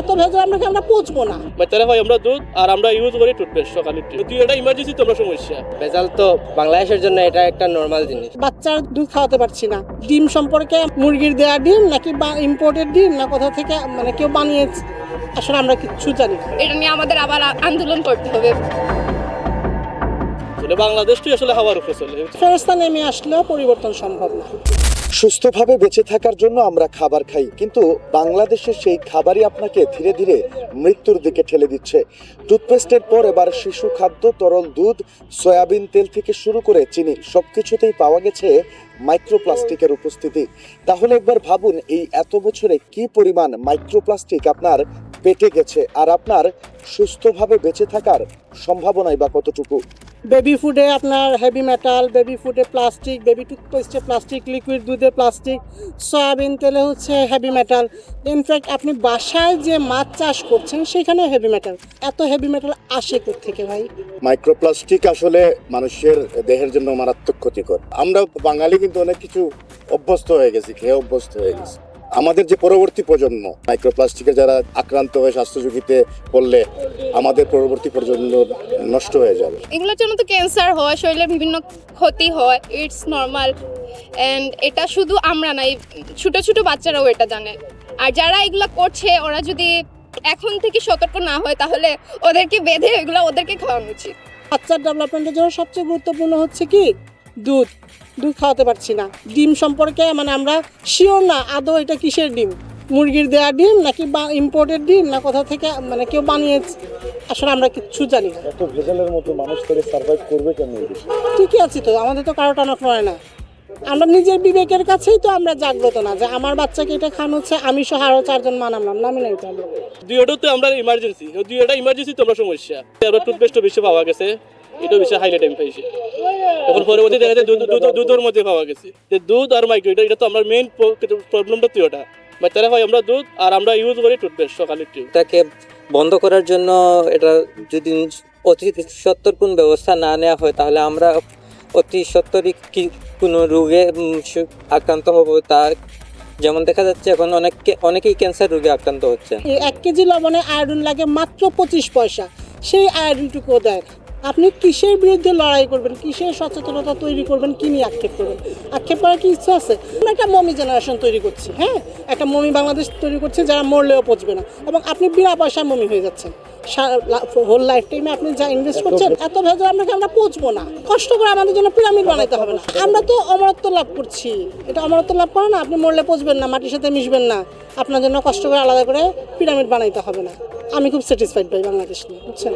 এত ভেজাল আমরা পচবো না। বাচ্চারা হয় আমরা দুধ আর আমরা ইউজ করি টুথপেস্ট সকালে। যদি এটা ইমার্জেন্সি তোমরা সমস্যা, ভেজাল তো বাংলাদেশের জন্য এটা একটা নর্মাল জিনিস। বাচ্চার দুধ খাওয়াতে পারছি না। ডিম সম্পর্কে মুরগির দেয়া ডিম নাকি ইম্পোর্টেড ডিম না কোথা থেকে কেউ বানিয়েছে, আসলে আমরা কিচ্ছু জানি না। এটা নিয়ে আমাদের আবার আন্দোলন করতে হবে। বাংলাদেশটাই আসলে হাওয়ার উপরে চলে। ফেরেশতা নেমে আসলেও পরিবর্তন সম্ভব না। সুস্থভাবে বেঁচে থাকার জন্য আমরা খাবার খাই, কিন্তু বাংলাদেশের সেই খাবারই আপনাকে ধীরে ধীরে মৃত্যুর দিকে ঠেলে দিচ্ছে। টুথপেস্টের পর এবার শিশু খাদ্য, তরল দুধ, সয়াবিন তেল থেকে শুরু করে চিনি সবকিছুতেই পাওয়া গেছে মাইক্রোপ্লাস্টিকের উপস্থিতি। তাহলে একবার ভাবুন, এই এত বছরে কি পরিমাণ মাইক্রোপ্লাস্টিক আপনার পেটে গেছে, আর আপনার সুস্থভাবে বেঁচে থাকার সম্ভাবনাই বা কতটুকু। বেবি ফুডে আপনার হেভি মেটাল, বেবি ফুডে প্লাস্টিক, বেবি টুথপেস্টে প্লাস্টিক, লিকুইড দুধে প্লাস্টিক, সয়াবিন তেলে হচ্ছে হেভি মেটাল। ইনফ্যাক্ট আপনি বাসায় যে মাছ চাষ করছেন সেখানে হেভি মেটাল। এত হেভি মেটাল আসে কোত্থেকে ভাই? মাইক্রোপ্লাস্টিক আসলে মানুষের দেহের জন্য মারাত্মক ক্ষতিকর। আমরা বাঙালি কিন্তু অনেক কিছু অভ্যস্ত হয়ে গেছি, খেয়ে অভ্যস্ত হয়ে গেছি। আমাদের যে পরবর্তী প্রজন্ম মাইক্রোপ্লাস্টিকে যারা আক্রান্ত হয়ে স্বাস্থ্য ঝুঁকিতে পড়লে আমাদের পরবর্তী প্রজন্ম নষ্ট হয়ে যাবে। এগুলোর জন্য তো ক্যান্সার হয়, শরীরে বিভিন্ন ক্ষতি হয়, ইটস নর্মাল। অ্যান্ড এটা শুধু আমরা নাই, ছোট ছোট বাচ্চারাও এটা জানে। আর যারা এগুলো করছে ওরা যদি এখন থেকে সতর্ক না হয় তাহলে ওদেরকে বেঁধে এগুলো ওদেরকে খাওয়ানো উচিত। বাচ্চার ডেভেলপমেন্টের জন্য সবচেয়ে গুরুত্বপূর্ণ হচ্ছে কি দুধ খাওয়াতে পারছি না। ডিম সম্পর্কে আমরা শিওর না আদৌ এটা কিসের ডিম, মুরগির দেয়া ডিম নাকি ইম্পোর্টেড ডিম না কোথা থেকে কেউ বানিয়েছে, আসলে আমরা কিচ্ছু জানি না। এত ভেজালের মতো মানুষ করে সার্ভাইভ করবে কেন? ঠিকই আছে তো, আমাদের তো কারো টানক নয় না। আমরা নিজের বিবেকের কাছেই তো আমরা জাগ্রত না যে আমার বাচ্চাকে এটা খাওয়ানো হচ্ছে, আমি সহ আরো 4 জন মানালাম নামি নাই। দুইটাতে আমরা ইমার্জেন্সি, দুইটা ইমার্জেন্সি তোমরা সমস্যা। আমরা টুথপেস্টও বেশি পাওয়া গেছে, এটা বেশি হাইলাইট আমি পাইছি। এখন পরবর্তী দেখা যায় দুধের মধ্যে পাওয়া গেছে যে দুধ আর মাইক্রো, এটা তো আমরা মেইন প্রবলেমটা তো ওটা। বাচ্চারা হয় আমরা দুধ আর আমরা ইউজ করি টুথপেস্ট সকালে। এটাকে বন্ধ করার জন্য এটা যদি অতি সত্বর কোন ব্যবস্থা না নেওয়া হয় তাহলে আমরা অতি সত্বরই কি কোনো রোগে আক্রান্ত হব। তা যেমন দেখা যাচ্ছে এখন অনেকেই ক্যান্সার রোগে আক্রান্ত হচ্ছে। 1 কেজি লবণে আয়োডিন লাগে মাত্র 25 পয়সা, সেই আয়োডিনটুকু দেয়। আপনি কিসের বিরুদ্ধে লড়াই করবেন, কিসের সচেতনতা তৈরি করবেন, কি নিয়ে আক্ষেপ করবেন? আক্ষেপ করার কি ইচ্ছা আছে? আমরা একটা মমি জেনারেশন তৈরি করছি, হ্যাঁ, একটা মমি বাংলাদেশ তৈরি করছে যারা মরলেও পচবে না, এবং আপনি বিনা পয়সা মমি হয়ে যাচ্ছেন। হোল লাইফ টাইমে আপনি যা ইনভেস্ট করছেন, এত ভেজাল আমরা পচবো না। কষ্ট করে আমাদের জন্য পিরামিড বানাইতে হবে না। আমরা তো অমরত্ব লাভ করছি, এটা অমরত্ব লাভ করে না। আপনি মরলে পচবেন না, মাটির সাথে মিশবেন না, আপনার জন্য কষ্ট করে আলাদা করে পিরামিড বানাইতে হবে না। আমি খুব স্যাটিসফাইড ভাই বাংলাদেশ নিয়ে, বুঝছেন।